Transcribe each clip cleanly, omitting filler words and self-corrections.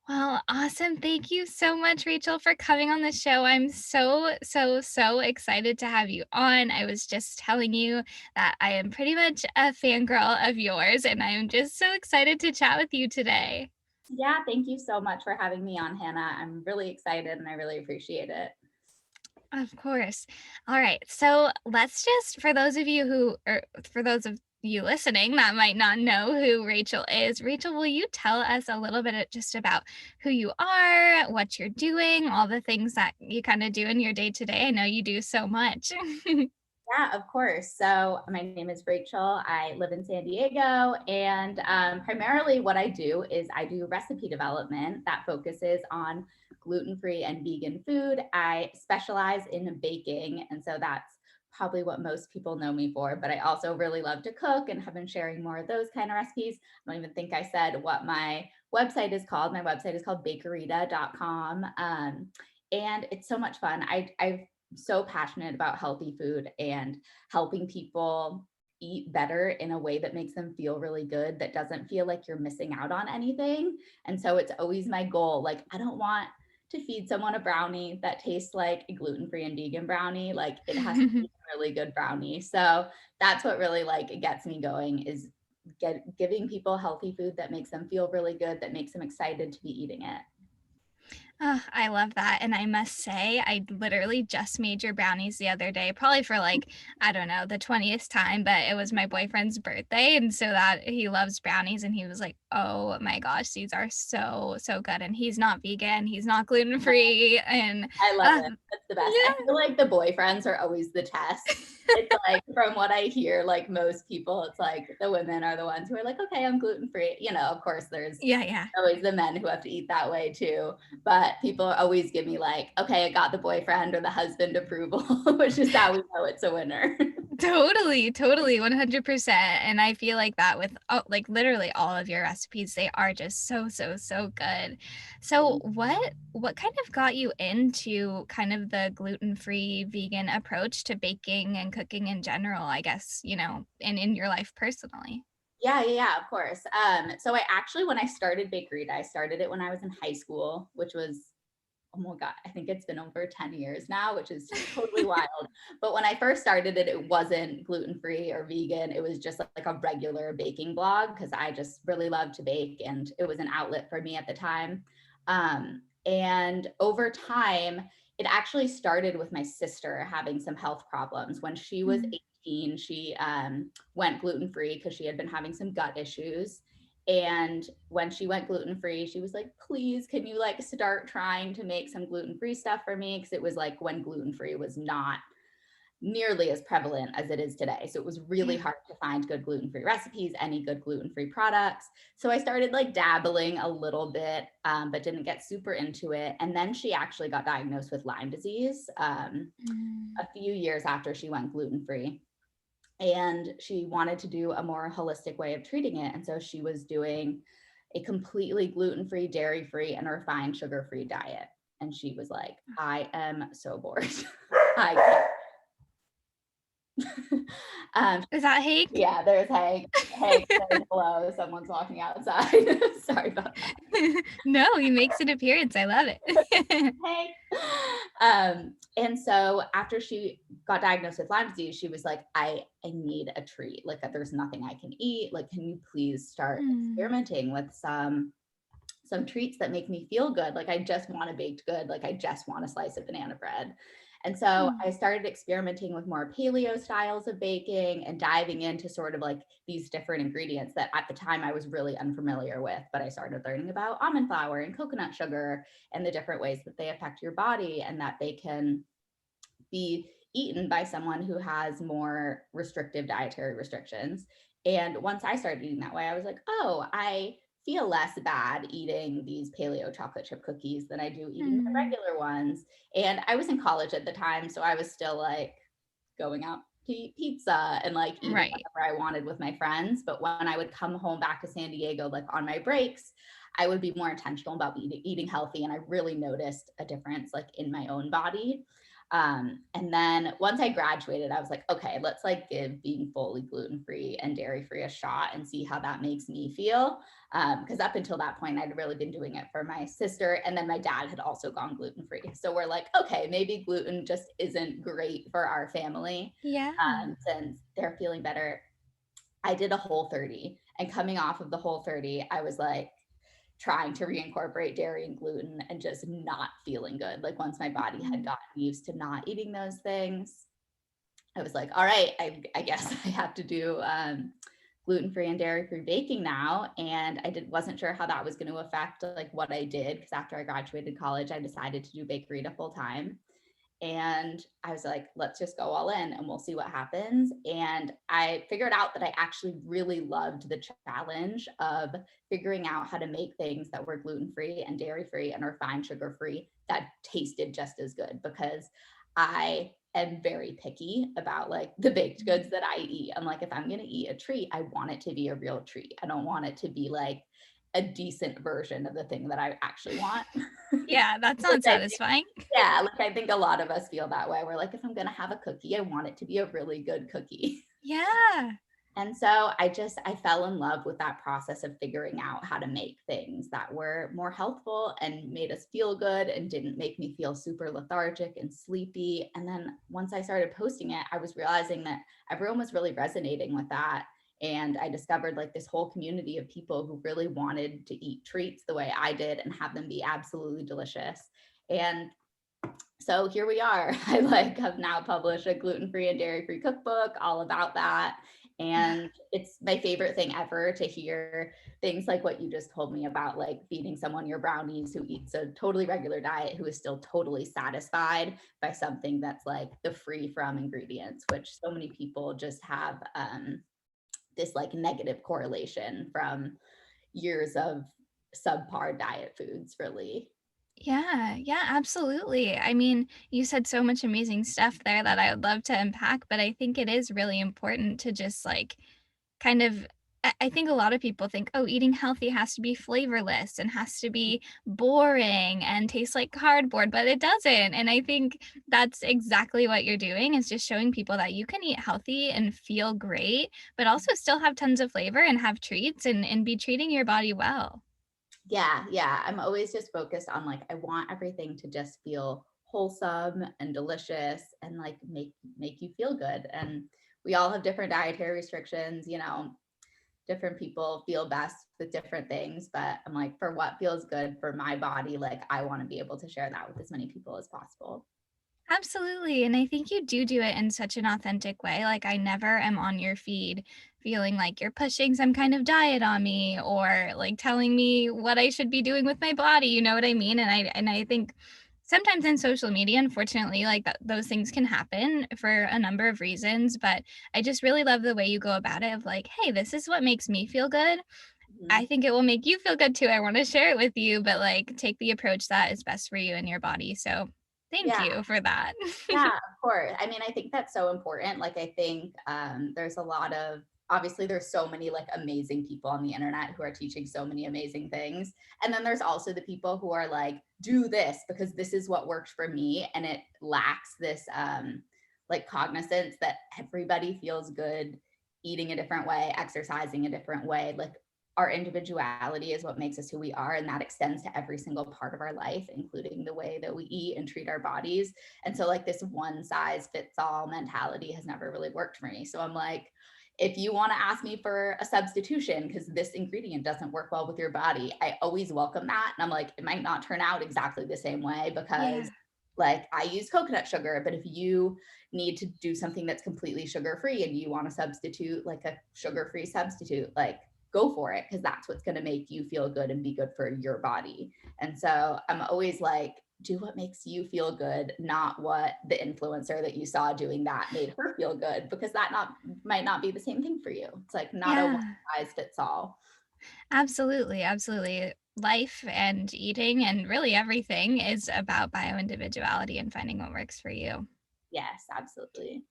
Well, awesome. Thank you so much, Rachel, for coming on the show. I'm so excited to have you on. I was just telling you that I am pretty much a fangirl of yours, and I am just so excited to chat with you today. Yeah, thank you so much for having me on, Hannah. I'm really excited and I really appreciate it. Of course. All right. So let's just, for those of you or for those of you listening that might not know who Rachel is, Rachel, will you tell us a little bit just about who you are, what you're doing, all the things that you kind of do in your day to day? I know you do so much. Yeah, of course. So, my name is Rachel. I live in San Diego, and primarily what I do is I do recipe development that focuses on gluten free and vegan food. I specialize in baking, and so that's probably what most people know me for. But I also really love to cook and have been sharing more of those kind of recipes. I don't even think I said what my website is called. My website is called Bakerita.com. And it's so much fun. I've so passionate about healthy food and helping people eat better in a way that makes them feel really good, that doesn't feel like you're missing out on anything. And so it's always my goal. Like, I don't want to feed someone a brownie that tastes like a gluten-free and vegan brownie. Like, it has to be a really good brownie. So that's what really like gets me going, is giving people healthy food that makes them feel really good, that makes them excited to be eating it. Oh, I love that, and I must say, I literally just made your brownies the other day, probably for, like, I don't know, the 20th time, but it was my boyfriend's birthday, and so that he loves brownies, and he was like, "Oh my gosh, these are so good," and he's not vegan, he's not gluten-free, and, I love uh it. That's the best. I yeah. feel like the boyfriends are always the test. It's like, from what I hear, like most people, it's like the women are the ones who are like, okay, I'm gluten free. Of course, there's Yeah, yeah. always the men who have to eat that way too. But people always give me like, okay, I got the boyfriend or the husband approval, which is how we know it's a winner. Totally, 100%, and I feel like that with, like, literally all of your recipes, they are just so good. So what kind of got you into kind of the gluten-free vegan approach to baking and cooking in general, I guess, and in your life personally? Yeah, of course. So I actually, when I started Bakerita, I started it when I was in high school, which was, oh my God, I think it's been over 10 years now, which is totally wild. But when I first started it, it wasn't gluten free or vegan. It was just like a regular baking blog because I just really loved to bake and it was an outlet for me at the time. And over time, it actually started with my sister having some health problems. When she was Mm. 18, she went gluten free because she had been having some gut issues. And when she went gluten free, she was like, please, can you like start trying to make some gluten free stuff for me? Because it was like when gluten free was not nearly as prevalent as it is today. So it was really Yeah. hard to find good gluten free recipes, any good gluten free products. So I started like dabbling a little bit, but didn't get super into it. And then she actually got diagnosed with Lyme disease Mm. a few years after she went gluten free, and she wanted to do a more holistic way of treating it. And so she was doing a completely gluten free, dairy free, and refined sugar free diet. And she was like, I am so bored. I can't. um, Is that Hake? yeah, there's Hank. Hank says hello. Someone's walking outside. Sorry about that. No, he makes an appearance, I love it. Hey. And so after she got diagnosed with Lyme disease, she was like, I need a treat. Like, there's nothing I can eat. Like, can you please start Mm. experimenting with some treats that make me feel good? Like, I just want a baked good. Like, I just want a slice of banana bread. And so I Mm. started experimenting with more paleo styles of baking and diving into sort of like these different ingredients that at the time I was really unfamiliar with. But I started learning about almond flour and coconut sugar and the different ways that they affect your body and that they can be eaten by someone who has more restrictive dietary restrictions. And once I started eating that way, I was like, oh, I feel less bad eating these paleo chocolate chip cookies than I do eating the Mm. regular ones. And I was in college at the time, so I was still like going out to eat pizza and like eating Right. whatever I wanted with my friends. But when I would come home back to San Diego, like on my breaks, I would be more intentional about eating healthy. And I really noticed a difference like in my own body. And then once I graduated, I was like, okay, let's like give being fully gluten free and dairy free a shot and see how that makes me feel. Because up until that point, I'd really been doing it for my sister. And then my dad had also gone gluten free. So we're like, okay, maybe gluten just isn't great for our family Yeah. since they're feeling better. I did a whole 30. And coming off of the whole 30, I was like, trying to reincorporate dairy and gluten and just not feeling good. Like once my body had Mhm. gotten used to not eating those things, I was like, all right, I guess I have to do gluten-free and dairy-free baking now. And wasn't sure how that was going to affect like what I did because after I graduated college, I decided to do Bakerita full time. And I was like, let's just go all in and we'll see what happens. And I figured out that I actually really loved the challenge of figuring out how to make things that were gluten free and dairy free and refined sugar free that tasted just as good because I am very picky about like the baked goods that I eat. I'm like, if I'm going to eat a treat, I want it to be a real treat. I don't want it to be like a decent version of the thing that I actually want. Yeah, that's Which not I satisfying. yeah, like, I think a lot of us feel that way. We're like, "If I'm gonna have a cookie, I want it to be a really good cookie." Yeah. And so I fell in love with that process of figuring out how to make things that were more healthful and made us feel good and didn't make me feel super lethargic and sleepy. And then once I started posting it, I was realizing that everyone was really resonating with that. And I discovered like this whole community of people who really wanted to eat treats the way I did and have them be absolutely delicious. And so here we are. I like have now published a gluten-free and dairy-free cookbook all about that. And it's my favorite thing ever to hear things like what you just told me about, like feeding someone your brownies who eats a totally regular diet, who is still totally satisfied by something that's like the free from ingredients, which so many people just have this like negative correlation from years of subpar diet foods, really. Yeah, yeah, absolutely. I mean, you said so much amazing stuff there that I would love to unpack, but I think it is really important to just like kind of I think a lot of people think, oh, eating healthy has to be flavorless and has to be boring and taste like cardboard, but it doesn't. And I think that's exactly what you're doing is just showing people that you can eat healthy and feel great, but also still have tons of flavor and have treats and be treating your body well. Yeah, yeah. I'm always just focused on like I want everything to just feel wholesome and delicious and like make you feel good. And we all have different dietary restrictions, different people feel best with different things, but I'm like for what feels good for my body, like I want to be able to share that with as many people as possible. Absolutely, and I think you do it in such an authentic way, like, I never am on your feed feeling like you're pushing some kind of diet on me or, like, telling me what I should be doing with my body, you know what I mean? And I think sometimes in social media, unfortunately, like, those things can happen for a number of reasons, but I just really love the way you go about it of like, "Hey, this is what makes me feel good. I Mhm. think it will make you feel good too. I wanna share it with you, but, like, take the approach that is best for you and your body." So, thank Yeah. you for that. Yeah, of course. I mean, I think that's so important. Like, I think there's a lot of obviously there's so many like amazing people on the internet who are teaching so many amazing things, and then there's also the people who are like, do this because this is what worked for me, and it lacks this like cognizance that everybody feels good eating a different way, exercising a different way. Like our individuality is what makes us who we are, and that extends to every single part of our life, including the way that we eat and treat our bodies. And so, like, this one size fits all mentality has never really worked for me. So, I'm like, if you want to ask me for a substitution because this ingredient doesn't work well with your body, I always welcome that. And I'm like, it might not turn out exactly the same way Yeah. because, like, I use coconut sugar, but if you need to do something that's completely sugar free and you want to substitute like a sugar free substitute, like, go for it because that's what's going to make you feel good and be good for your body. And so I'm always like, do what makes you feel good, not what the influencer that you saw doing that made her feel good, because that not might not be the same thing for you. It's like not a one Yeah. size fits all. Absolutely, absolutely. Life and eating and really everything is about bio-individuality and finding what works for you. Yes, absolutely.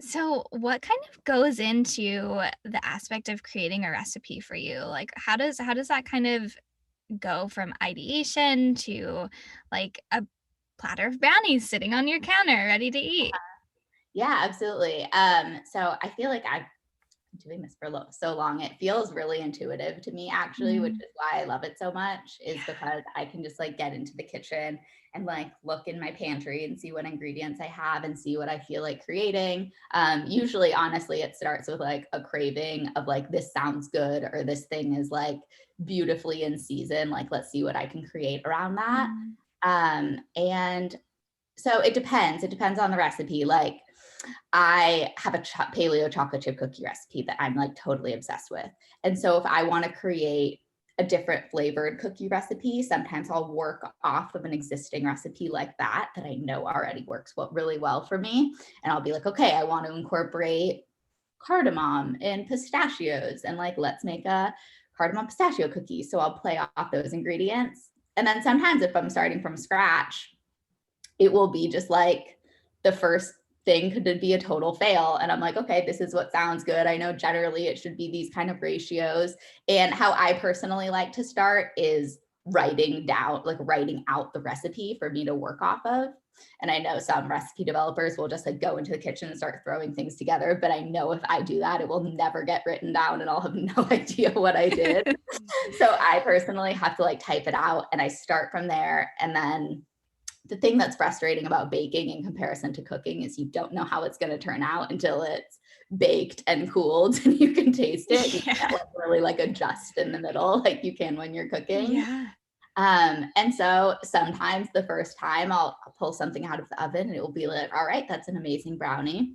So, what kind of goes into the aspect of creating a recipe for you? Like, how does that kind of go from ideation to like a platter of brownies sitting on your counter ready to eat. Yeah, absolutely. So I feel like I've been doing this for so long. It feels really intuitive to me, actually, which Mm, is why I love it so much, is yeah. because I can just like get into the kitchen and like look in my pantry and see what ingredients I have and see what I feel like creating. Usually, honestly, it starts with like a craving of like, this sounds good, or this thing is like beautifully in season. Like, let's see what I can create around that. Mm, And so it depends. It depends on the recipe. Like, I have a paleo chocolate chip cookie recipe that I'm like totally obsessed with. And so if I want to create a different flavored cookie recipe, sometimes I'll work off of an existing recipe like that I know already works really well for me. And I'll be like, okay, I want to incorporate cardamom and pistachios, and like, let's make a cardamom pistachio cookie. So I'll play off those ingredients. And then sometimes if I'm starting from scratch, it will be just like the first thing could be a total fail. And I'm like, okay, this is what sounds good. I know generally it should be these kind of ratios. And how I personally like to start is writing out the recipe for me to work off of. And I know some recipe developers will just like go into the kitchen and start throwing things together. But I know if I do that, it will never get written down and I'll have no idea what I did. So I personally have to like type it out and I start from there. And then the thing that's frustrating about baking in comparison to cooking is you don't know how it's going to turn out until it's baked and cooled and you can taste it. You yeah. can't like really like adjust in the middle like you can when you're cooking. Yeah. And so sometimes the first time I'll pull something out of the oven and it will be like, all right, that's an amazing brownie.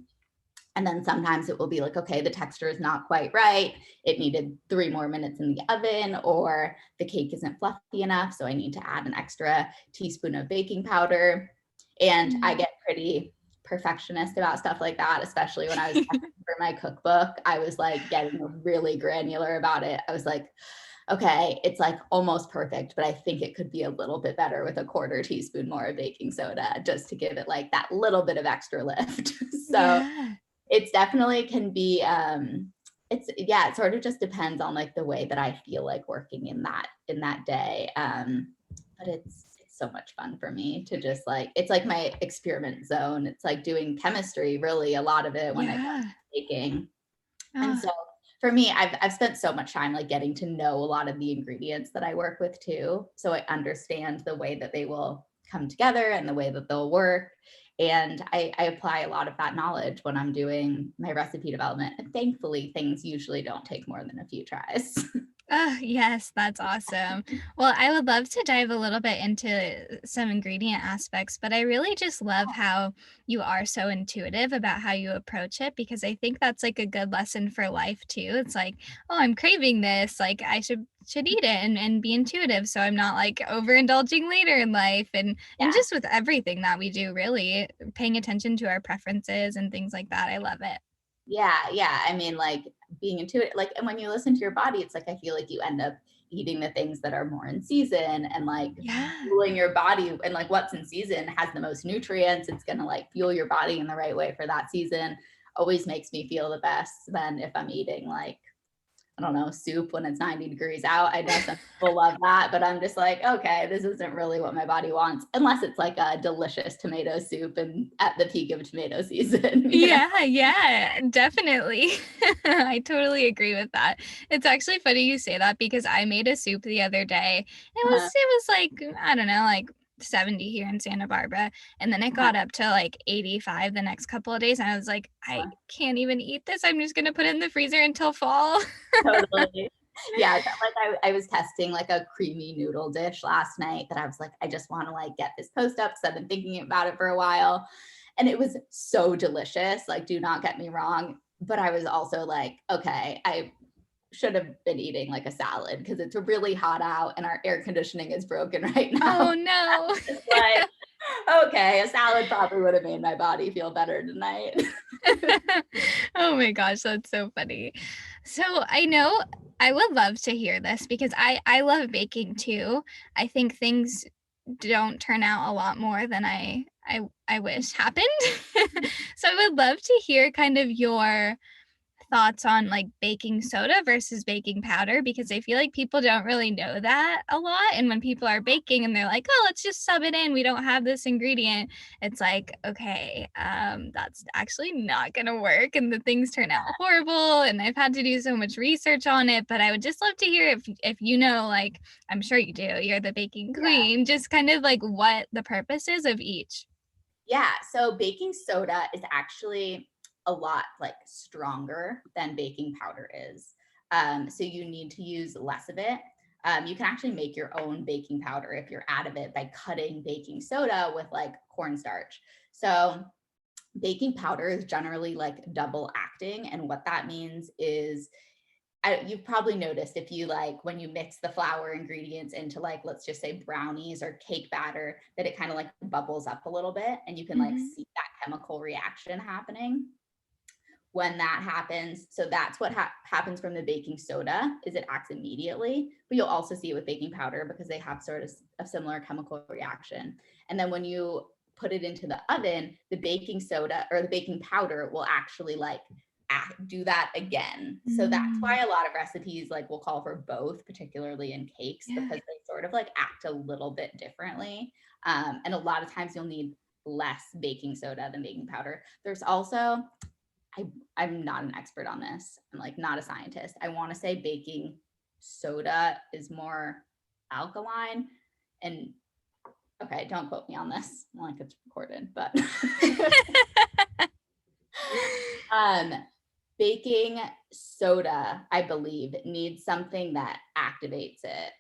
And then sometimes it will be like, okay, the texture is not quite right. It needed 3 more minutes in the oven, or the cake isn't fluffy enough. So I need to add an extra teaspoon of baking powder. And I Mm. get pretty perfectionist about stuff like that, especially when I was testing for my cookbook. I was like getting really granular about it. I was like, okay, it's like almost perfect, but I think it could be a little bit better with a quarter teaspoon more of baking soda just to give it like that little bit of extra lift. So Yeah. it's definitely can be it's yeah, it sort of just depends on like the way that I feel like working in that day. But it's so much fun for me to just like, it's like my experiment zone. It's like doing chemistry, really, a lot of it when it comes Yeah. to baking. And Oh, so for me, I've spent so much time like getting to know a lot of the ingredients that I work with too. So I understand the way that they will come together and the way that they'll work. And I apply a lot of that knowledge when I'm doing my recipe development. And thankfully, things usually don't take more than a few tries. oh, yes, that's awesome. Well, I would love to dive a little bit into some ingredient aspects, but I really just love how you are so intuitive about how you approach it because I think that's like a good lesson for life too. It's like, oh, I'm craving this, like I should eat it and be intuitive so I'm not like overindulging later in life and Yeah. just with everything that we do really paying attention to our preferences and things like that. I love it. Yeah, yeah. I mean, like being into it, like, and when you listen to your body, it's like I feel like you end up eating the things that are more in season and like Yeah. fueling your body. And like what's in season has the most nutrients. It's gonna like fuel your body in the right way for that season. Always makes me feel the best than if I'm eating like, I don't know, soup when it's 90 degrees out. I know some people love that, but I'm just like, okay, this isn't really what my body wants, unless it's like a delicious tomato soup and at the peak of tomato season, you know? Yeah, yeah, definitely. I totally agree with that. It's actually funny you say that because I made a soup the other day. Uh-huh, It was like, I don't know, like 70 here in Santa Barbara, and then it uh-huh, got up to like 85 the next couple of days, and I was like, I uh-huh. can't even eat this. I'm just gonna put it in the freezer until fall. Totally. Yeah, like I was testing like a creamy noodle dish last night that I was like, I just want to like get this post up because I've been thinking about it for a while. And it was so delicious. Like, do not get me wrong. But I was also like, okay, I should have been eating like a salad because it's really hot out and our air conditioning is broken right now. Oh no. It's like, okay, a salad probably would have made my body feel better tonight. Oh my gosh, that's so funny. So I know I would love to hear this because I love baking too. I think things don't turn out a lot more than I wish happened. So I would love to hear kind of your thoughts on like baking soda versus baking powder, because I feel like people don't really know that a lot. And when people are baking and they're like, oh, let's just sub it in, we don't have this ingredient, it's like, okay, that's actually not gonna work, and the things turn out horrible. And I've had to do so much research on it, but I would just love to hear if you know, like, I'm sure you do, you're the baking Yeah. queen, just kind of like what the purpose is of each. Yeah. So baking soda is actually a lot like stronger than baking powder is. So you need to use less of it. You can actually make your own baking powder if you're out of it by cutting baking soda with like cornstarch. So baking powder is generally like double acting. And what that means is you've probably noticed if you like when you mix the flour ingredients into like let's just say brownies or cake batter that it kind of like bubbles up a little bit and you can like Hmm. see that chemical reaction happening when that happens. So that's what happens from the baking soda is it acts immediately, but you'll also see it with baking powder because they have sort of a similar chemical reaction. And then when you put it into the oven, the baking soda or the baking powder will actually like do that again. So that's Mm, why a lot of recipes like will call for both, particularly in cakes, yeah. because they sort of like act a little bit differently. And a lot of times you'll need less baking soda than baking powder. There's also I I'm not an expert on this. I'm like not a scientist. I want to say baking soda is more alkaline and okay, don't quote me on this. Like it's recorded, but um baking soda, I believe, needs something that activates it.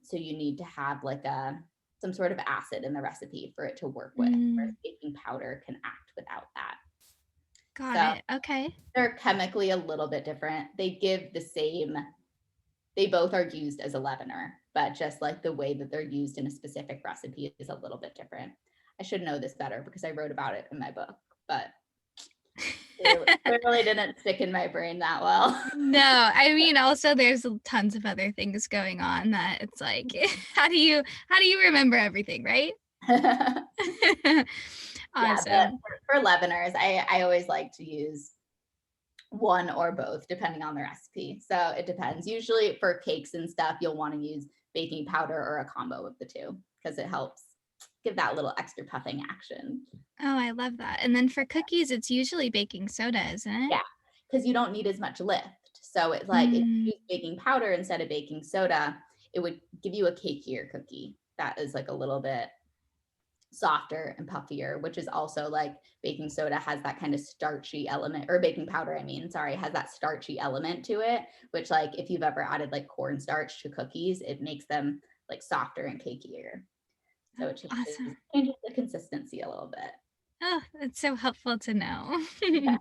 So you need to have like a some sort of acid in the recipe for it to work with, whereas Mm, baking powder can act without that. got So it. Okay. they're chemically a little bit different. They give the same, they both are used as a leavener, but just like the way that they're used in a specific recipe is a little bit different. I should know this better because I wrote about it in my book, but clearly didn't stick in my brain that well. No, I mean, also there's tons of other things going on that it's like, how do you remember everything, right? Yeah, but Awesome. for leaveners, I always like to use one or both depending on the recipe. So it depends. Usually for cakes and stuff, you'll want to use baking powder or a combo of the two because it helps give that little extra puffing action. Oh, I love that. And then for cookies, it's usually baking soda, isn't it? Yeah, because you don't need as much lift. So it's like if Mm, you use baking powder instead of baking soda, it would give you a cakier cookie that is like a little bit softer and puffier, which is also like baking soda has that kind of starchy element, or baking powder, I mean, sorry, has that starchy element to it, which like if you've ever added like cornstarch to cookies, it makes them like softer and cakier. So oh, it awesome. changes the consistency a little bit. Oh, it's so helpful to know. Yeah.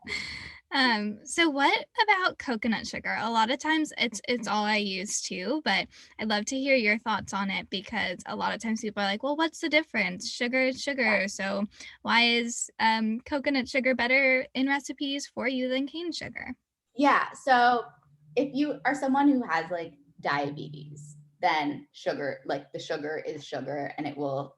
So what about coconut sugar? A lot of times it's all I use too, but I'd love to hear your thoughts on it because a lot of times people are like, well, what's the difference? Sugar is sugar. So why is coconut sugar better in recipes for you than cane sugar? Yeah. So if you are someone who has like diabetes, then sugar, like the sugar is sugar and it will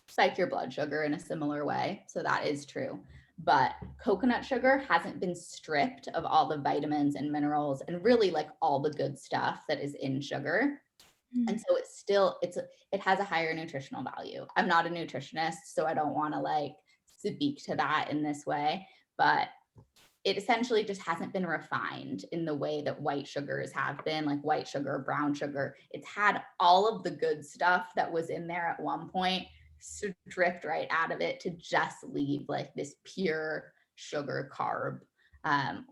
spike your blood sugar in a similar way. So that is true. But coconut sugar hasn't been stripped of all the vitamins and minerals and really like all the good stuff that is in sugar. And Mm, so it has a higher nutritional value. I'm not a nutritionist, so I don't want to like speak to that in this way, but it essentially just hasn't been refined in the way that white sugars have been, like white sugar, brown sugar. It's had all of the good stuff that was in there at one point stripped right out of it to just leave like this pure sugar carb.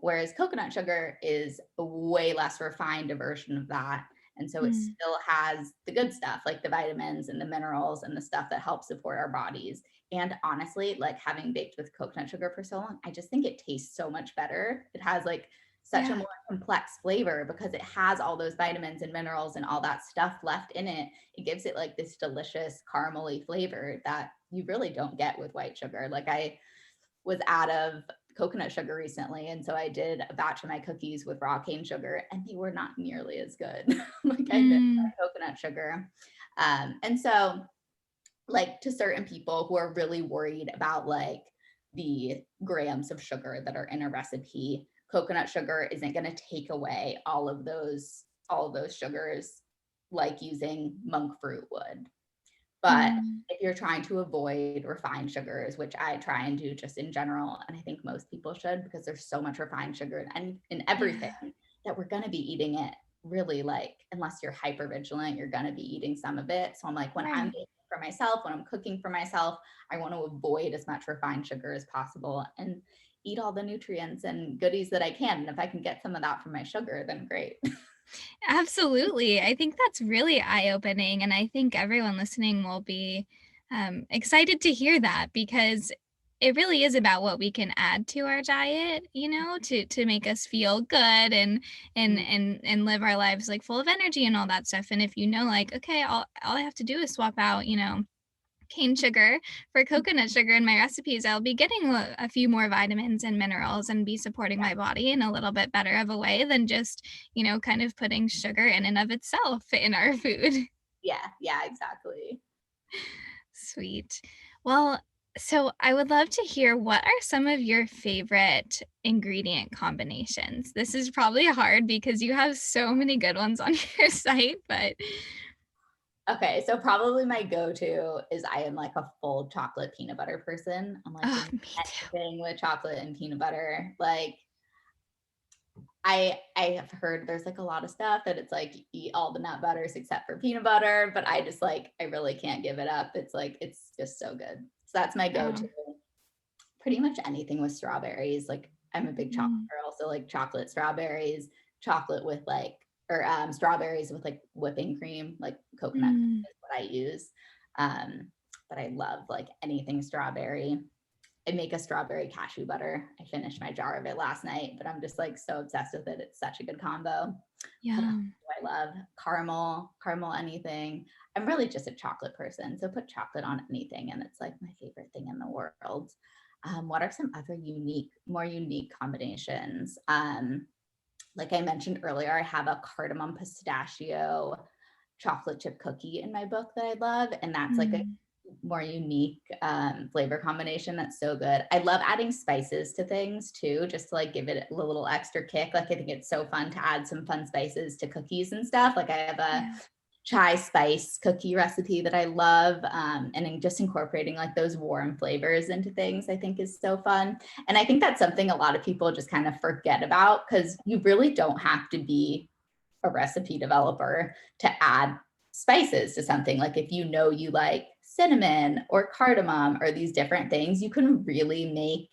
Whereas coconut sugar is a way less refined version of that. And so it mm, still has the good stuff, like the vitamins and the minerals and the stuff that helps support our bodies. And honestly, like having baked with coconut sugar for so long, I just think it tastes so much better. It has like such a yeah. more complex flavor because it has all those vitamins and minerals and all that stuff left in it. It gives it like this delicious caramely flavor that you really don't get with white sugar. Like I was out of coconut sugar recently, and so I did a batch of my cookies with raw cane sugar, and they were not nearly as good like I did Mm, with coconut sugar. And so like to certain people who are really worried about like the grams of sugar that are in a recipe, coconut sugar isn't going to take away all of those sugars like using monk fruit would. But Mm, if you're trying to avoid refined sugars, which I try and do just in general, and I think most people should, because there's so much refined sugar in everything, yeah, that we're going to be eating it really, like, unless you're hyper vigilant, you're going to be eating some of it. So I'm like, when I'm right. baking for myself, when I'm cooking for myself, I want to avoid as much refined sugar as possible and eat all the nutrients and goodies that I can. And if I can get some of that from my sugar, then great. Absolutely. I think that's really eye-opening, and I think everyone listening will be excited to hear that because it really is about what we can add to our diet, to make us feel good and live our lives like full of energy and all that stuff. And if like, okay, all I have to do is swap out, cane sugar for coconut sugar in my recipes, I'll be getting a few more vitamins and minerals and be supporting my body in a little bit better of a way than just, kind of putting sugar in and of itself in our food. Yeah, yeah, exactly. Sweet. Well, so I would love to hear what are some of your favorite ingredient combinations? This is probably hard because you have so many good ones on your site, but Okay, so probably my go-to is I am like a full chocolate peanut butter person. I'm like oh, in me too. anything with chocolate and peanut butter. Like I have heard there's like a lot of stuff that it's like eat all the nut butters except for peanut butter, but I just like I really can't give it up. It's like it's just so good. So that's my Oh, go-to. Pretty much anything with strawberries. Like I'm a big chocolate mm, girl, so like chocolate strawberries, chocolate with like or strawberries with like whipping cream, like coconut cream mm, is what I use. Um, but I love like anything strawberry. I make a strawberry cashew butter. I finished my jar of it last night, but I'm just like so obsessed with it. It's such a good combo. What else yum. do I love? Caramel anything. I'm really just a chocolate person. So put chocolate on anything, and it's like my favorite thing in the world. What are some other more unique combinations? Like I mentioned earlier, I have a cardamom pistachio chocolate chip cookie in my book that I love. And that's like a Mm, more unique flavor combination that's so good. I love adding spices to things too, just to like give it a little extra kick. Like I think it's so fun to add some fun spices to cookies and stuff. Like I have a yeah. chai spice cookie recipe that I love. And just incorporating like those warm flavors into things, I think is so fun. And I think that's something a lot of people just kind of forget about because you really don't have to be a recipe developer to add spices to something. Like if you know you like cinnamon or cardamom or these different things, you can really make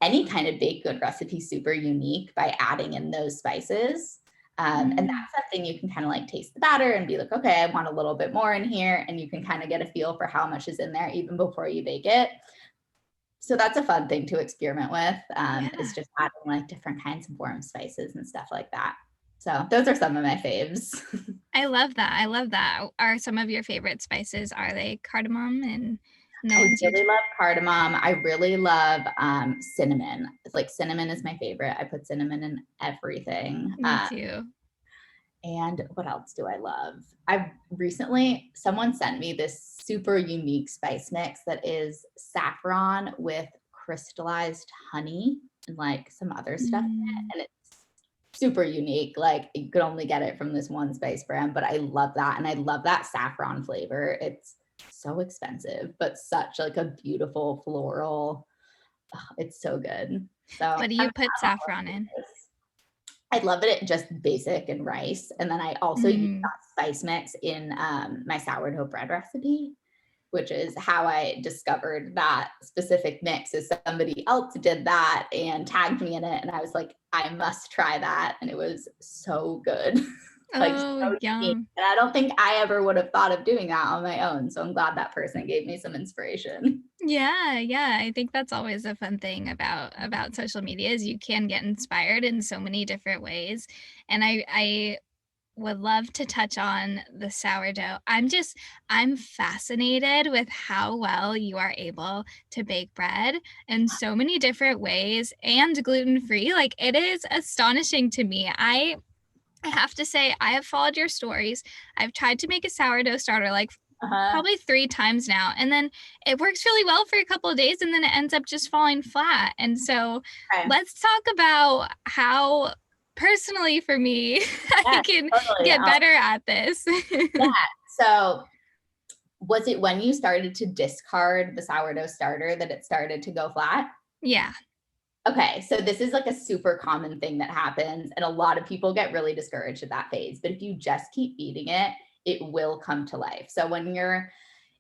any kind of baked good recipe super unique by adding in those spices. And Mm, that's something you can kind of like taste the batter and be like, okay, I want a little bit more in here. And you can kind of get a feel for how much is in there even before you bake it. So that's a fun thing to experiment with, is yeah. just adding like different kinds of warm spices and stuff like that. So those are some of my faves. I love that. I love that. Are some of your favorite spices, are they cardamom and the I ones you really love cardamom. I really love cinnamon. It's like cinnamon is my favorite. I put cinnamon in everything. me too. And what else do I love? I've recently, someone sent me this super unique spice mix that is saffron with crystallized honey and like some other stuff in Mm, it. And it's super unique. Like you could only get it from this one spice brand, but I love that. And I love that saffron flavor. It's so expensive, but such like a beautiful floral. Oh, it's so good. So what do I'm you put saffron in? I love it just basic and rice. And then I also use Mm. that spice mix in my sourdough bread recipe, which is how I discovered that specific mix. Is somebody else did that and tagged me in it, and I was like, I must try that, and it was so good, like so Oh, unique. yum. And I don't think I ever would have thought of doing that on my own. So I'm glad that person gave me some inspiration. Yeah, yeah. I think that's always a fun thing about social media is you can get inspired in so many different ways. And I would love to touch on the sourdough. I'm fascinated with how well you are able to bake bread in so many different ways and gluten-free. Like it is astonishing to me. I have to say I have followed your stories. I've tried to make a sourdough starter like Uh-huh. probably 3 times now, and then it works really well for a couple of days, and then it ends up just falling flat, and so Okay. let's talk about how personally for me, I Yes, can totally. get better at this. Yeah. So was it when you started to discard the sourdough starter that it started to go flat? Yeah. Okay, so this is like a super common thing that happens, and a lot of people get really discouraged at that phase. But if you just keep feeding it, it will come to life. So when you're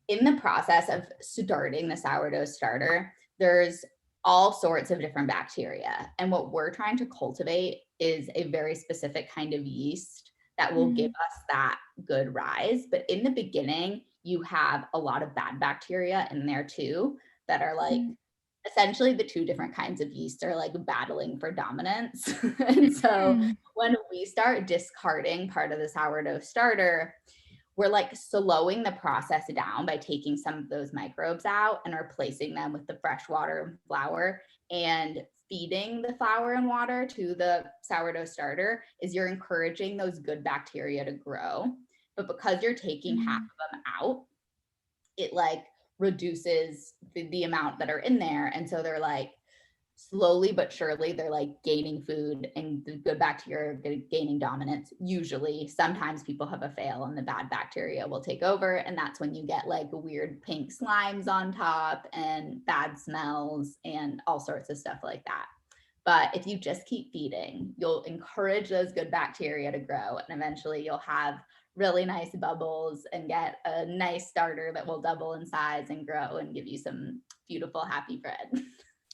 in the process of starting the sourdough starter, there's all sorts of different bacteria. And what we're trying to cultivate is a very specific kind of yeast that will give Mm, us that good rise. But in the beginning, you have a lot of bad bacteria in there too that are like mm, essentially the two different kinds of yeast are like battling for dominance. And so mm, when we start discarding part of the sourdough starter, we're like slowing the process down by taking some of those microbes out and replacing them with the fresh water and flour, and feeding the flour and water to the sourdough starter is you're encouraging those good bacteria to grow. But because you're taking half mm, of them out, it like reduces the amount that are in there. And so they're like slowly but surely they're like gaining food, and the good bacteria are gaining dominance. Usually, sometimes people have a fail and the bad bacteria will take over, and that's when you get like weird pink slimes on top and bad smells and all sorts of stuff like that. But if you just keep feeding, you'll encourage those good bacteria to grow, and eventually you'll have really nice bubbles and get a nice starter that will double in size and grow and give you some beautiful happy bread.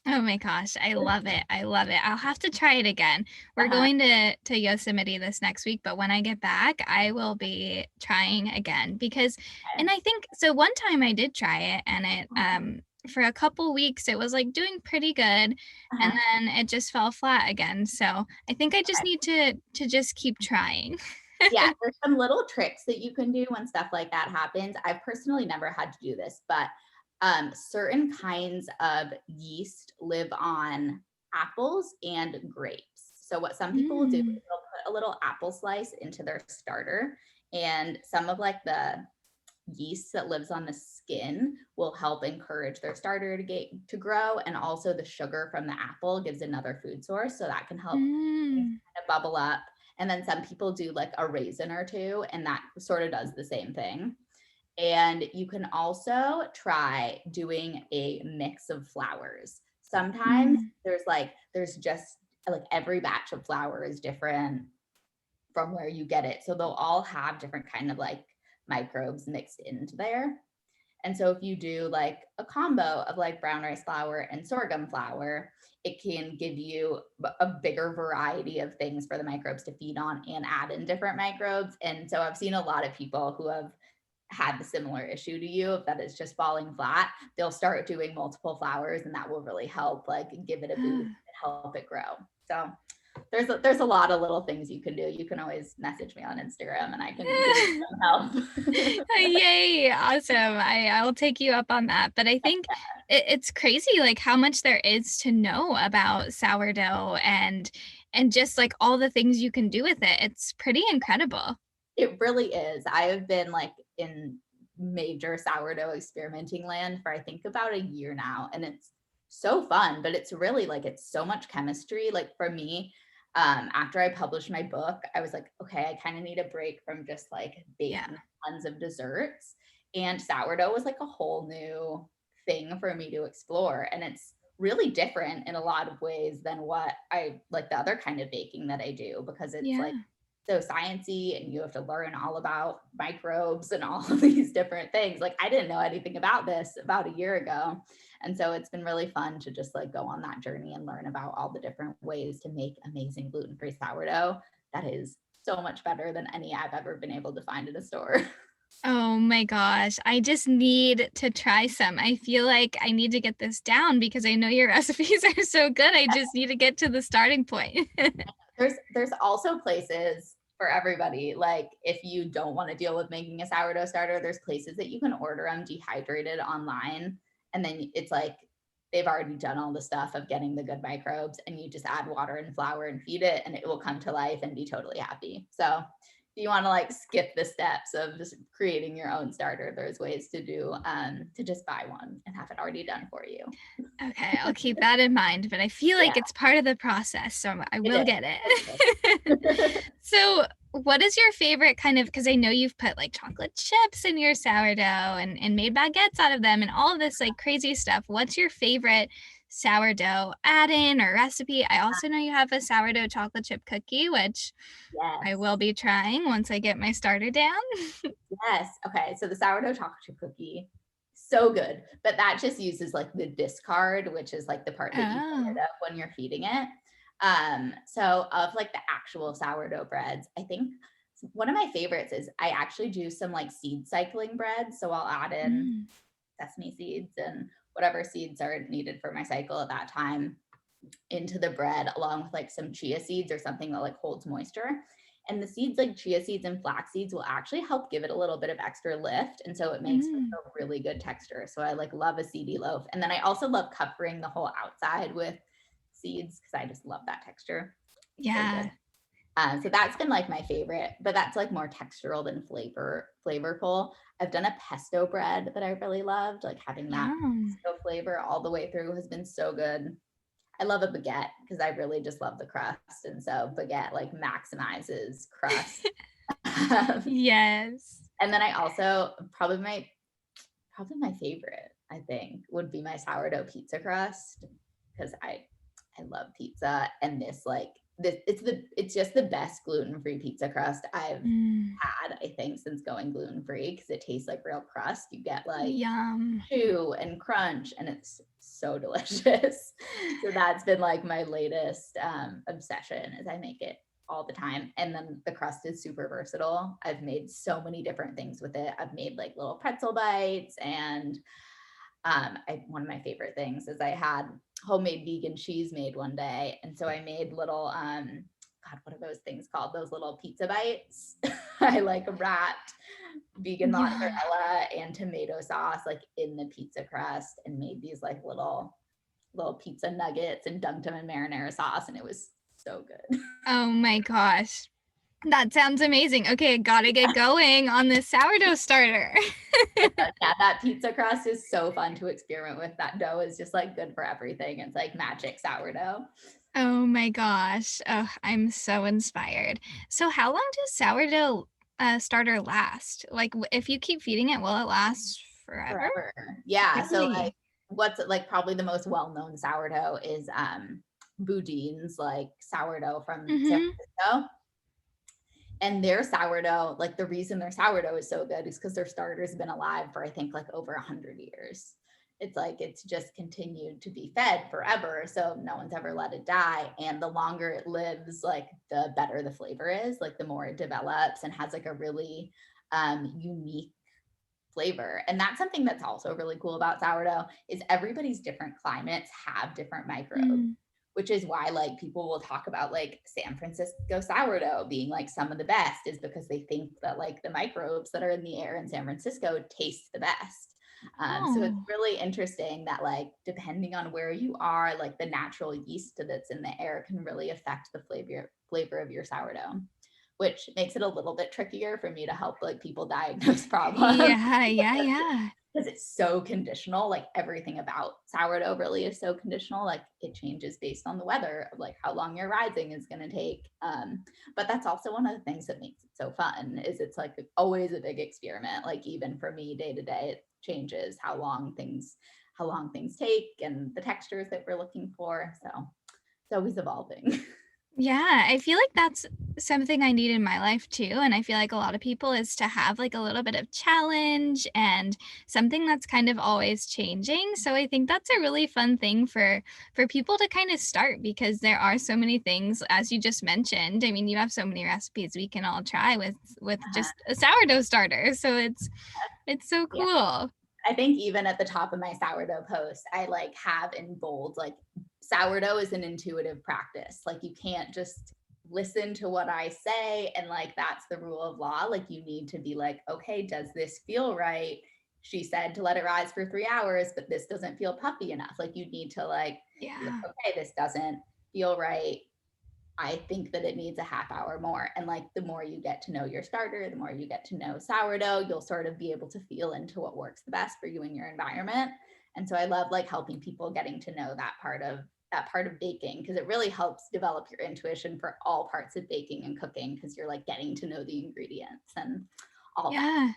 Oh my gosh, I love it. I love it. I'll have to try it again. We're Uh-huh. going to Yosemite this next week, but when I get back, I will be trying again because and I think so one time I did try it and it for a couple weeks it was like doing pretty good and Uh-huh. then it just fell flat again. So, I think I just Okay. need to just keep trying. Yeah, there's some little tricks that you can do when stuff like that happens. I've personally never had to do this, but certain kinds of yeast live on apples and grapes. So what some people will do is Mm, they'll put a little apple slice into their starter, and some of like the yeast that lives on the skin will help encourage their starter to grow, and also the sugar from the apple gives another food source, so that can help things mm, kind of bubble up. And then some people do like a raisin or two, and that sort of does the same thing. And you can also try doing a mix of flours. Sometimes mm, there's just like every batch of flour is different from where you get it. So they'll all have different kind of like microbes mixed into there. And so if you do like a combo of like brown rice flour and sorghum flour, it can give you a bigger variety of things for the microbes to feed on and add in different microbes. And so I've seen a lot of people who have had the similar issue to you, if that is just falling flat, they'll start doing multiple flours, and that will really help like give it a boost mm. and help it grow. So there's a lot of little things you can do. You can always message me on Instagram and I can give you some help. Yay, awesome. I'll take you up on that. But I think it's crazy like how much there is to know about sourdough and just like all the things you can do with it. It's pretty incredible. It really is. I have been like in major sourdough experimenting land for I think about a year now, and it's so fun, but it's really like it's so much chemistry. Like for me, after I published my book, I was like, okay, I kind of need a break from just like Yeah. baking tons of desserts. And sourdough was like a whole new thing for me to explore. And it's really different in a lot of ways than what I like the other kind of baking that I do, because it's like Yeah. so sciencey and you have to learn all about microbes and all of these different things. Like I didn't know anything about this about a year ago. And so it's been really fun to just like go on that journey and learn about all the different ways to make amazing gluten-free sourdough that is so much better than any I've ever been able to find in a store. Oh my gosh. I just need to try some. I feel like I need to get this down because I know your recipes are so good. I just need to get to the starting point. There's also places for everybody. Like if you don't want to deal with making a sourdough starter, there's places that you can order them dehydrated online, and then it's like they've already done all the stuff of getting the good microbes, and you just add water and flour and feed it, and it will come to life and be totally happy. So you want to like skip the steps of just creating your own starter, there's ways to do to just buy one and have it already done for you. Okay, I'll keep that in mind, but I feel Yeah, like it's part of the process, so I it will is. get It it. is. So, what is your favorite kind of, because I know you've put like chocolate chips in your sourdough and made baguettes out of them and all of this like crazy stuff. What's your favorite sourdough add-in or recipe? I also know you have a sourdough chocolate chip cookie, which I will Yes. be trying once I get my starter down. Yes. Okay. So the sourdough chocolate chip cookie, so good. But that just uses like the discard, which is like the part that you get Oh. rid of when you're feeding it. So of like the actual sourdough breads, I think one of my favorites is I actually do some like seed cycling bread. So I'll add in Mm. sesame seeds and whatever seeds are needed for my cycle at that time into the bread along with like some chia seeds or something that like holds moisture. And the seeds like chia seeds and flax seeds will actually help give it a little bit of extra lift. And so it makes like Mm. a really good texture. So I like love a seedy loaf. And then I also love covering the whole outside with seeds because I just love that texture. So good. Yeah. So that's been like my favorite, but that's like more textural than flavorful. I've done a pesto bread that I really loved, like having that Yum. pesto flavor all the way through has been so good. I love a baguette because I really just love the crust, and so baguette like maximizes crust. Um, Yes. and then I also probably my favorite, I think, would be my sourdough pizza crust because I love pizza and it's just the best gluten-free pizza crust I've Mm. had, I think, since going gluten-free because it tastes like real crust. You get like Yum. chew and crunch and it's so delicious. So that's been like my latest obsession is I make it all the time. And then the crust is super versatile. I've made so many different things with it. I've made like little pretzel bites and one of my favorite things is I had homemade vegan cheese made one day. And so I made little God, what are those things called? Those little pizza bites. I like wrapped vegan Yeah. mozzarella and tomato sauce like in the pizza crust and made these like little pizza nuggets and dunked them in marinara sauce and it was so good. Oh my gosh. That sounds amazing. Okay, gotta get going on this sourdough starter. Yeah, that pizza crust is so fun to experiment with. That dough is just like good for everything. It's like magic sourdough. Oh my gosh. Oh, I'm so inspired. So how long does sourdough starter last? Like if you keep feeding it, will it last forever? Forever. Yeah. So like Really? what's like probably the most well-known sourdough is Boudin's like sourdough from San Mhm. Francisco. And their sourdough, like the reason their sourdough is so good is because their starter's been alive for I think like over 100 years. It's like it's just continued to be fed forever. So no one's ever let it die. And the longer it lives, like the better the flavor is, like the more it develops and has like a really unique flavor. And that's something that's also really cool about sourdough is everybody's different climates have different microbes, Mm. which is why like people will talk about like San Francisco sourdough being like some of the best is because they think that like the microbes that are in the air in San Francisco taste the best. So it's Oh. really interesting that like depending on where you are, like the natural yeast that's in the air can really affect the flavor of your sourdough, which makes it a little bit trickier for me to help like people diagnose problems Yeah, yeah, yeah. because it's so conditional. Like everything about sourdough really is so conditional. Like it changes based on the weather of like how long your rising is going to take. But that's also one of the things that makes it so fun is it's like always a big experiment. Like even for me day to day, it changes how long things take and the textures that we're looking for. So it's always evolving. Yeah, I feel like that's something I need in my life too, and I feel like a lot of people is to have like a little bit of challenge and something that's kind of always changing. So I think that's a really fun thing for people to kind of start because there are so many things as you just mentioned. I mean, you have so many recipes we can all try with just a sourdough starter. So it's so Yeah. cool. I think even at the top of my sourdough post, I like have in bold, like sourdough is an intuitive practice. Like you can't just listen to what I say and like that's the rule of law. Like you need to be like, okay, does this feel right? She said to let it rise for 3 hours, but this doesn't feel puffy enough. Like you need to like be like, Yeah. okay, this doesn't feel right. I think that it needs a half hour more. And like the more you get to know your starter, the more you get to know sourdough, you'll sort of be able to feel into what works the best for you and your environment. And so I love like helping people getting to know that part of baking, because it really helps develop your intuition for all parts of baking and cooking, because you're like getting to know the ingredients and all that. Yeah.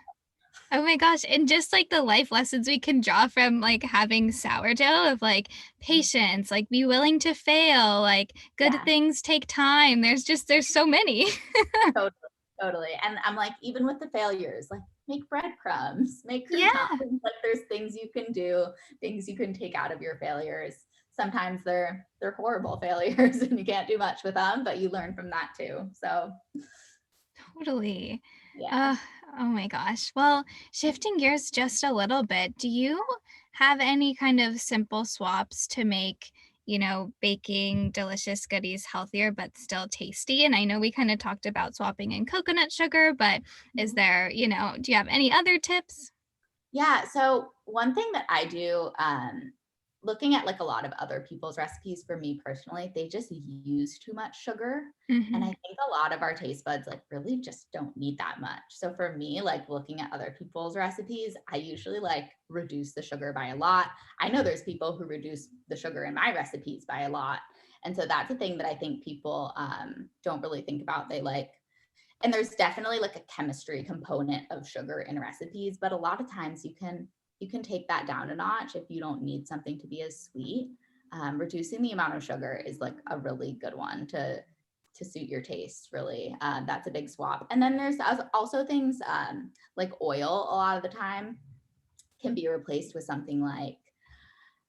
Oh my gosh, and just, like, the life lessons we can draw from, like, having sourdough of, like, patience, like, be willing to fail, like, good Yeah. things take time. There's so many. Totally, totally. And I'm like, even with the failures, like make breadcrumbs, make croutons. Yeah. Like there's things you can do, things you can take out of your failures. Sometimes they're horrible failures and you can't do much with them, but you learn from that too. So Totally. yeah. Uh, oh my gosh. Well, shifting gears just a little bit, do you have any kind of simple swaps to make, baking delicious goodies healthier but still tasty? And I know we kind of talked about swapping in coconut sugar, but is there, do you have any other tips? Yeah. So one thing that I do, looking at like a lot of other people's recipes, for me personally, they just use too much sugar. And I Hmm. think a lot of our taste buds like really just don't need that much. So for me, like looking at other people's recipes, I usually like reduce the sugar by a lot. I know there's people who reduce the sugar in my recipes by a lot. And so that's a thing that I think people don't really think about. They like, and there's definitely like a chemistry component of sugar in recipes, but a lot of times you can take that down a notch if you don't need something to be as sweet. Reducing the amount of sugar is like a really good one to suit your taste. Really, that's a big swap. And then there's also things like oil. A lot of the time can be replaced with something like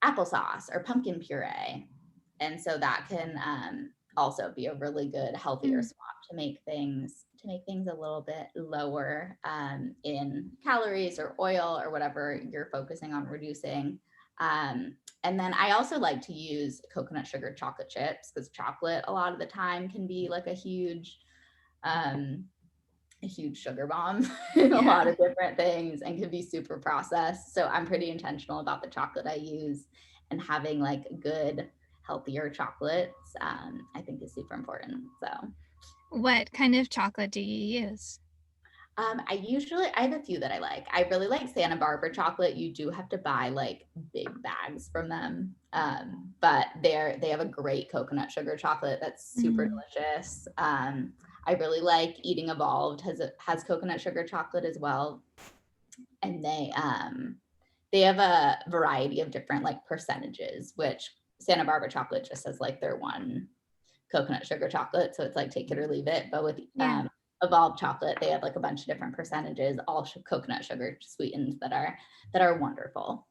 applesauce or pumpkin puree. And so that can also be a really good, healthier Mm, swap to make things a little bit lower in calories or oil or whatever you're focusing on reducing. And then I also like to use coconut sugar chocolate chips, because chocolate a lot of the time can be like um, a huge sugar bomb in a yeah. lot of different things and can be super processed. So I'm pretty intentional about the chocolate I use, and having like good, healthier chocolates, I think is super important. So What kind of chocolate do you use? I have a few that I like. I really like Santa Barbara chocolate. You do have to buy like big bags from them, but they have a great coconut sugar chocolate that's super Mm, delicious. I really like Eating Evolved has coconut sugar chocolate as well, and they have a variety of different like percentages, which Santa Barbara chocolate just has like their one coconut sugar chocolate, so it's like take it or leave it. But with yeah. Evolved chocolate, they have like a bunch of different percentages, all coconut sugar sweetened, that are wonderful.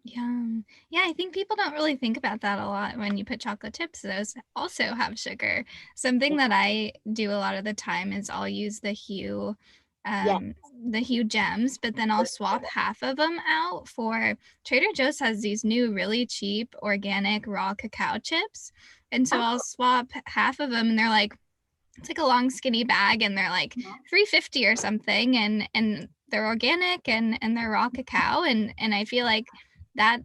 Yum. Yeah, I think people don't really think about that a lot when you put chocolate chips. Those also have sugar. Something that I do a lot of the time is I'll use Yeah. um, the Hue gems, but then I'll swap half of them out for Trader Joe's has these new really cheap organic raw cacao chips. And so I'll Oh, swap half of them and they're like it's like a long skinny bag and they're like 350 or something and they're organic and they're raw cacao and I feel like that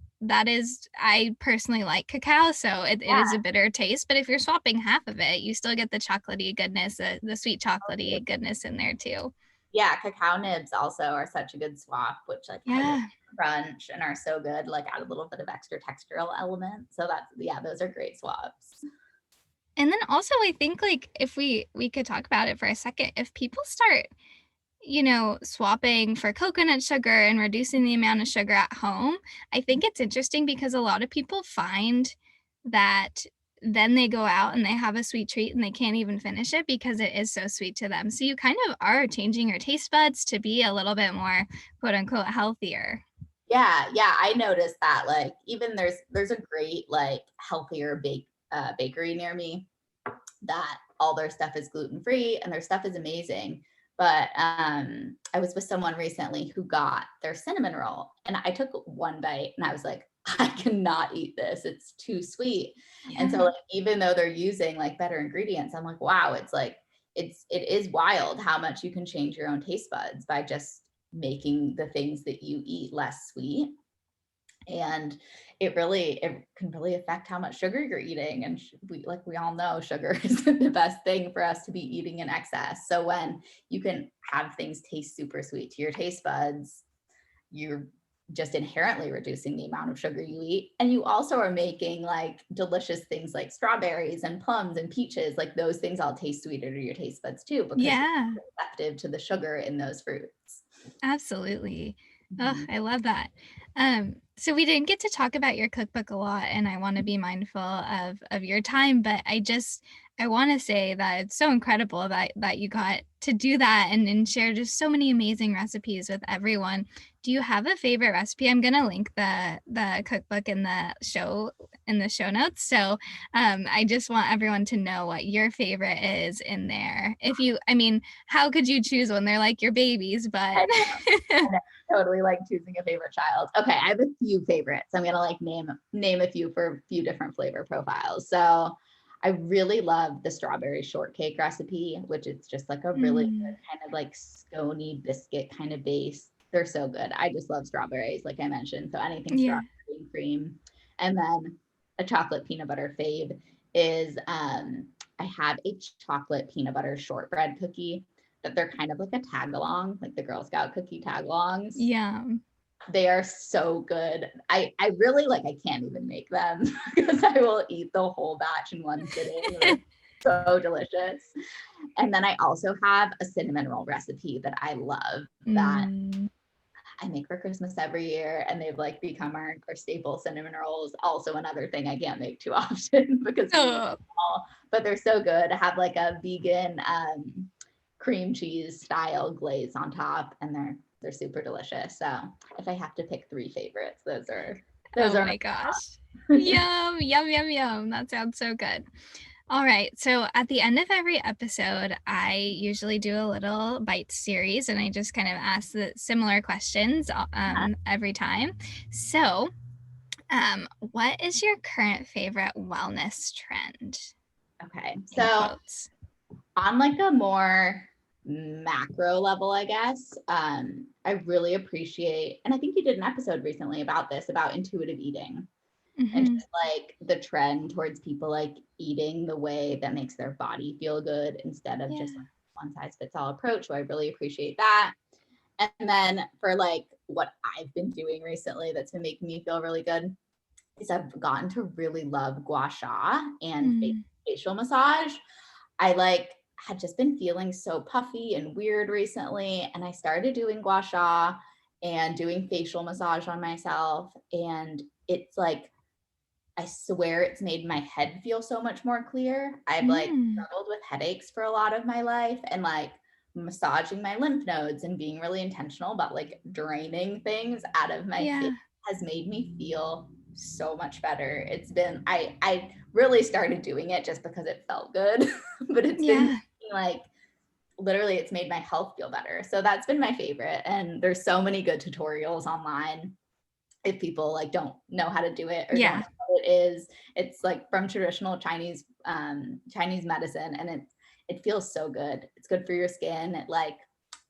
is I personally like cacao so it is yeah. a bitter taste but if you're swapping half of it you still get the chocolatey goodness the sweet chocolatey goodness in there too. Yeah, cacao nibs also are such a good swap, which like hydrate Yeah. crunch and are so good, like add a little bit of extra textural element. So that's, yeah, those are great swaps. And then also I think like if we could talk about it for a second if people start swapping for coconut sugar and reducing the amount of sugar at home, I think it's interesting because a lot of people find that then they go out and they have a sweet treat and they can't even finish it because it is so sweet to them. So you kind of are changing your taste buds to be a little bit more quote unquote healthier. Yeah, yeah, I noticed that. Like even there's a great like healthier bakery near me that all their stuff is gluten free and their stuff is amazing. But I was with someone recently who got their cinnamon roll, and I took one bite and I was like, I cannot eat this. It's too sweet. And so Yeah. like, even though they're using like better ingredients, I'm like, wow, it's like it is wild how much you can change your own taste buds by just making the things that you eat less sweet. And it can really affect how much sugar you're eating. And we all know sugar isn't the best thing for us to be eating in excess. So when you can have things taste super sweet to your taste buds, you're just inherently reducing the amount of sugar you eat. And you also are making like delicious things like strawberries and plums and peaches. Like those things all taste sweeter to your taste buds too, because you're Yeah, receptive to the sugar in those fruits. absolutely. Oh, Mhm. I love that. So we didn't get to talk about your cookbook a lot, and I want to be mindful of your time, but I want to say that it's so incredible that you got to do that and share just so many amazing recipes with everyone. Do you have a favorite recipe? I'm gonna link the cookbook in the show notes. So I just want everyone to know what your favorite is in there. If you, I mean, how could you choose when they're like your babies? But I know, totally like choosing a favorite child. Okay, I have a few favorites. I'm gonna like name a few for a few different flavor profiles. So I really love the strawberry shortcake recipe, which is just like a really Mm, good kind of like scony biscuit kind of base. They're so good. I just love strawberries, like I mentioned. So anything yeah. strawberry and cream. And then a chocolate peanut butter fave is I have a chocolate peanut butter shortbread cookie that they're kind of like a tag along, like the Girl Scout cookie tag alongs. Yum. They are so good. I really like, I can't even make them because I will eat the whole batch in one sitting. They're so delicious. And then I also have a cinnamon roll recipe that I love that Mm. I make for Christmas every year, and they've like become our staple cinnamon rolls. Also, another thing I can't make too often because we eat Oh, them all, but they're so good. I have like a vegan cream cheese style glaze on top, and they're super delicious. So if I have to pick three favorites, those oh are my gosh. Yum, yum, yum, yum. That sounds so good. All right. So at the end of every episode, I usually do a little bite series and I just kind of ask the similar questions every time. So, what is your current favorite wellness trend? okay. In So quotes. on like a more macro level, I guess, I really appreciate, and I think you did an episode recently about this, about intuitive eating and Hmm. just like the trend towards people like eating the way that makes their body feel good instead of just Yeah. like one size fits all approach. So I really appreciate that. And then for like what I've been doing recently that's been making me feel really good is I've gotten to really love gua sha and Mm. facial massage. I like had just been feeling so puffy and weird recently, and I started doing gua sha and doing facial massage on myself, and it's like I swear it's made my head feel so much more clear. I've like Mm. struggled with headaches for a lot of my life, and like massaging my lymph nodes and being really intentional about like draining things out of my face Yeah. has made me feel so much better. It's been I really started doing it just because it felt good, but it's been Yeah. like literally it's made my health feel better. So that's been my favorite, and there's so many good tutorials online if people like don't know how to do it or don't Yeah. know what it is. It's like from traditional Chinese medicine, and it feels so good. It's good for your skin. It like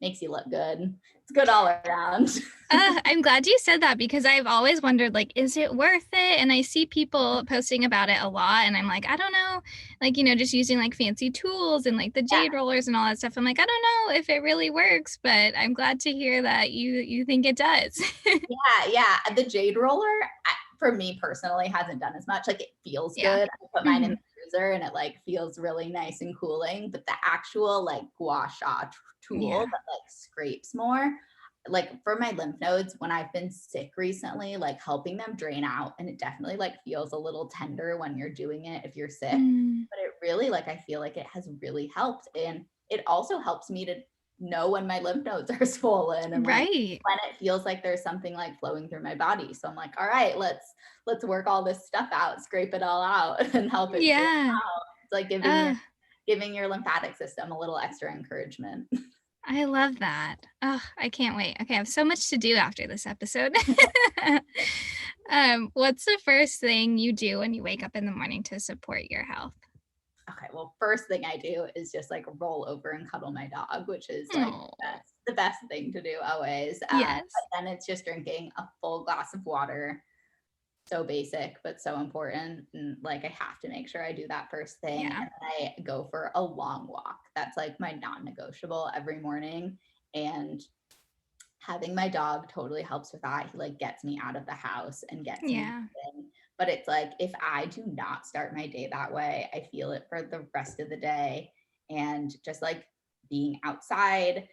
makes you look good. It's good all around. I'm glad you said that because I've always wondered, like, is it worth it? And I see people posting about it a lot, and I'm like, I don't know, like, just using like fancy tools and like the Yeah, jade rollers and all that stuff. I'm like, I don't know if it really works, but I'm glad to hear that you think it does. yeah. The jade roller, for me personally, hasn't done as much. Like it feels Yeah. good. I put mine in Hmm. the freezer, and it like feels really nice and cooling. But the actual like gua sha tool Yeah. that like scrapes more, like for my lymph nodes when I've been sick recently, like helping them drain out, and it definitely like feels a little tender when you're doing it if you're sick. Mm, But it really like I feel like it has really helped, and it also helps me to know when my lymph nodes are swollen and like right. when it feels like there's something like flowing through my body. So I'm like, all right, let's work all this stuff out, scrape it all out and help it drain Yeah. out. It's like Uh, giving your lymphatic system a little extra encouragement. I love that. Oh, I can't wait. Okay, I have so much to do after this episode. What's the first thing you do when you wake up in the morning to support your health? Okay, well, first thing I do is just like roll over and cuddle my dog, which is like Oh, the best thing to do always. But yes. then it's just drinking a full glass of water. so basic, but so important. And like, I have to make sure I do that first thing. Yeah. And then I go for a long walk. That's like my non-negotiable every morning. And having my dog totally helps with that. He like gets me out of the house and gets me Yeah. moving. But it's like, if I do not start my day that way, I feel it for the rest of the day. And just like being outside,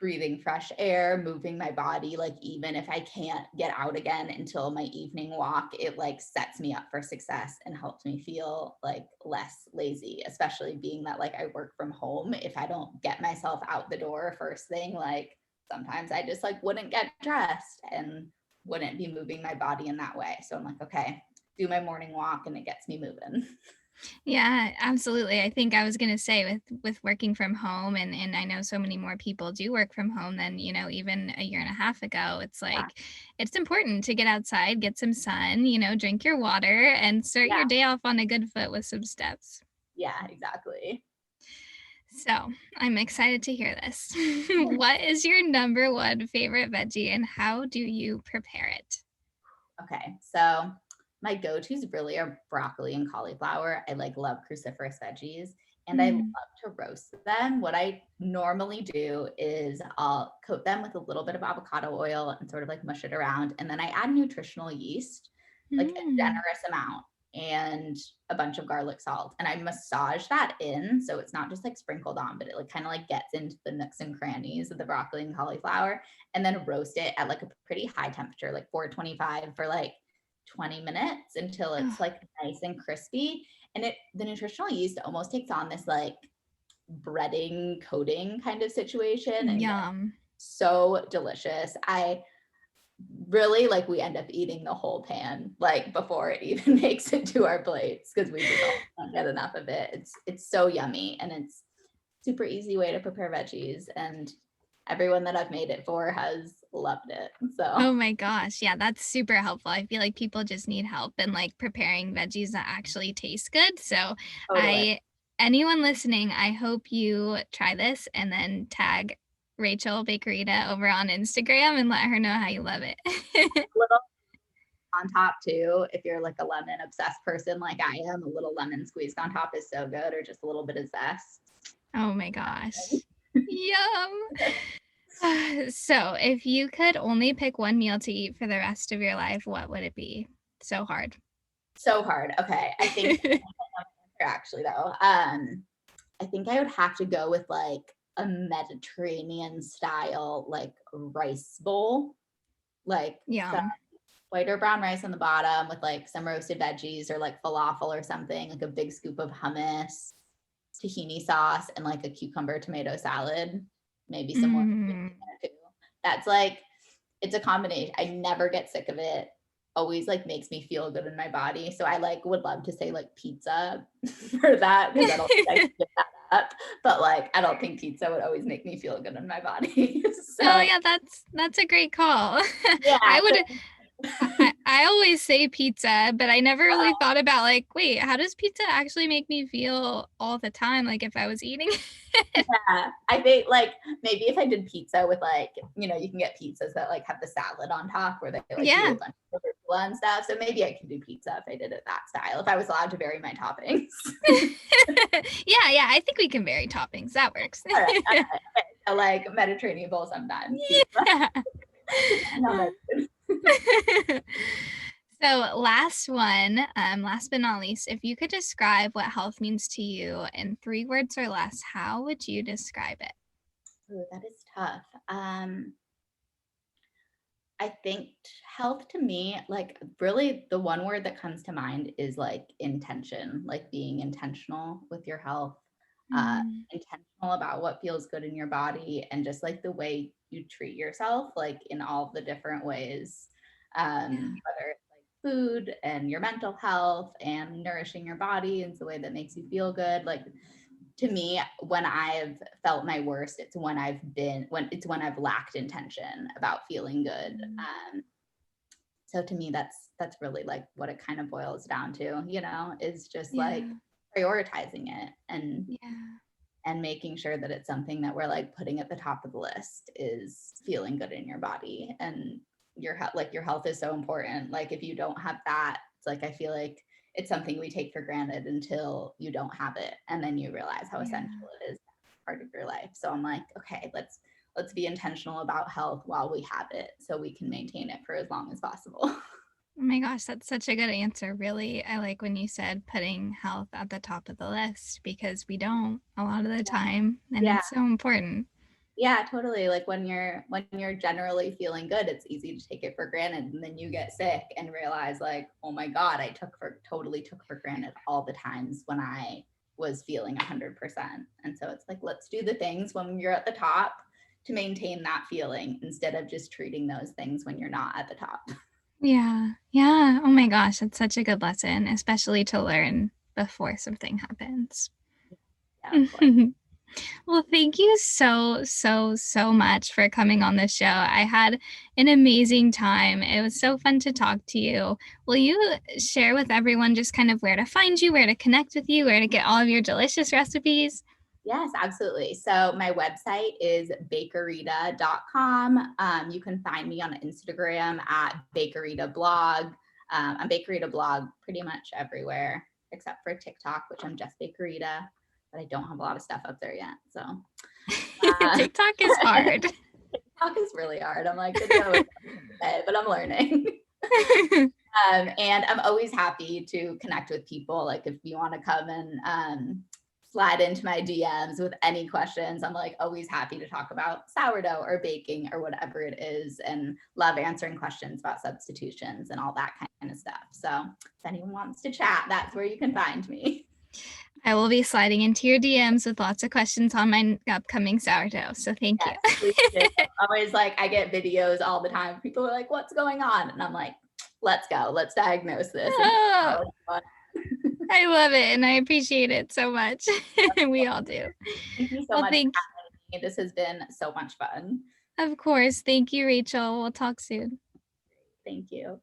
breathing fresh air, moving my body, like even if I can't get out again until my evening walk, it like sets me up for success and helps me feel like less lazy, especially being that like I work from home. If I don't get myself out the door first thing, like sometimes I just like wouldn't get dressed and wouldn't be moving my body in that way. So I'm like, okay, do my morning walk and it gets me moving. Yeah, absolutely. I think I was gonna say with working from home, and I know so many more people do work from home than, even a year and a half ago. It's Yeah. like it's important to get outside, get some sun, drink your water and start Yeah. your day off on a good foot with some steps. Yeah, exactly. So, I'm excited to hear this. What is your number one favorite veggie and how do you prepare it? Okay, so my go-tos really are broccoli and cauliflower. I like love cruciferous veggies and I love Mm. to roast them. What I normally do is I'll coat them with a little bit of avocado oil and sort of like mush it around. And then I add nutritional yeast, like a Mm. generous amount, and a bunch of garlic salt. And I massage that in so it's not just like sprinkled on, but it like kind of like gets into the nooks and crannies of the broccoli and cauliflower, and then roast it at like a pretty high temperature, like 425 for like 20 minutes until it's Oh, like nice and crispy. And the nutritional yeast almost takes on this like breading coating kind of situation and gets yum. so delicious. I really like we end up eating the whole pan like before it even makes it to our plates because we just all can't get enough of it. It's so yummy and it's super easy way to prepare veggies, and everyone that I've made it for has loved it. So Oh my gosh. Yeah, that's super helpful. I feel like people just need help in like preparing veggies that actually taste good. So, totally. I anyone listening, I hope you try this and then tag Rachel Bakerita over on Instagram and let her know how you love it. A little on top too, if you're like a lemon obsessed person like I am, a little lemon squeezed on top is so good, or just a little bit of zest. Oh my gosh. Yum. So, if you could only pick one meal to eat for the rest of your life, what would it be? So hard. So hard. Okay, I think actually though, I think I would have to go with like a Mediterranean style like rice bowl, like some Yum. white or brown rice on the bottom with like some roasted veggies or like falafel or something, like a big scoop of hummus, tahini sauce, and like a cucumber tomato salad, maybe some more Mm. too. That's like, it's a combination. I never get sick of it. Always like makes me feel good in my body. So I like would love to say like pizza for that because I don't think I can give that up. But like I don't think pizza would always make me feel good in my body. Oh, So yeah, that's a great call. yeah. I would I always say pizza, but I never really thought about, like, wait, how does pizza actually make me feel all the time, like, if I was eating it? Yeah, I think like maybe if I did pizza with like, you can get pizzas that like have the salad on top where they like do a Yeah. bunch of arugula and stuff. So maybe I could do pizza if I did it that style, if I was allowed to vary my toppings. Yeah, yeah, I think we can vary toppings, that works. All right, all right. Okay. So like Mediterranean bowl sometimes, pizza, Yeah. depending on my mood. So, last one, last but not least, if you could describe what health means to you in 3 words or less, how would you describe it? Ooh, that is tough. I think health to me, like really the one word that comes to mind is like intention, like being intentional with your health, uh, Mm, intentional about what feels good in your body and just like the way you treat yourself, like in all the different ways, yeah. whether it's like food and your mental health and nourishing your body in the way that makes you feel good. Like to me, when I've felt my worst, when I've lacked intention about feeling good. Mm, So to me, that's really like what it kind of boils down to, is just like yeah, prioritizing it yeah. and making sure that it's something that we're like putting at the top of the list is feeling good in your body and your health, like your health is so important. Like if you don't have that, it's like I feel like it's something we take for granted until you don't have it, and then you realize how essential Yeah. it is part of your life. So I'm like, okay, let's be intentional about health while we have it so we can maintain it for as long as possible. Oh my gosh, that's such a good answer. Really, I like when you said putting health at the top of the list because we don't a lot of the time, and Yeah. it's so important. Yeah, totally. Like when you're generally feeling good, it's easy to take it for granted, and then you get sick and realize like, oh my God, I totally took for granted all the times when I was feeling 100%. And so it's like, let's do the things when you're at the top to maintain that feeling instead of just treating those things when you're not at the top. Yeah. Yeah. Oh my gosh, that's such a good lesson, especially to learn before something happens. Yeah, of course. Well, thank you so, so, so much for coming on the show. I had an amazing time. It was so fun to talk to you. Will you share with everyone just kind of where to find you, where to connect with you, where to get all of your delicious recipes? Yes, absolutely. So my website is bakerita.com. You can find me on Instagram at Bakerita blog. I'm Bakerita blog pretty much everywhere except for TikTok, which I'm just Bakerita, but I don't have a lot of stuff up there yet. So TikTok is hard. TikTok is really hard. I'm like, it's always but I'm learning. And I'm always happy to connect with people. Like if you want to come and slide into my DMs with any questions, I'm like always happy to talk about sourdough or baking or whatever it is, and love answering questions about substitutions and all that kind of stuff. So if anyone wants to chat, that's where you can find me. I will be sliding into your DMs with lots of questions on my upcoming sourdough. So thank you. Yes, please do. Always like I get videos all the time. People are like, "What's going on?" And I'm like, "Let's go. Let's diagnose this and figure Oh, out what's going I love it and I appreciate it so much. We all on." do. Thank you so Well, much for thank having me. This has been so much fun. Of course. Thank you, Rachel. We'll talk soon. Thank you.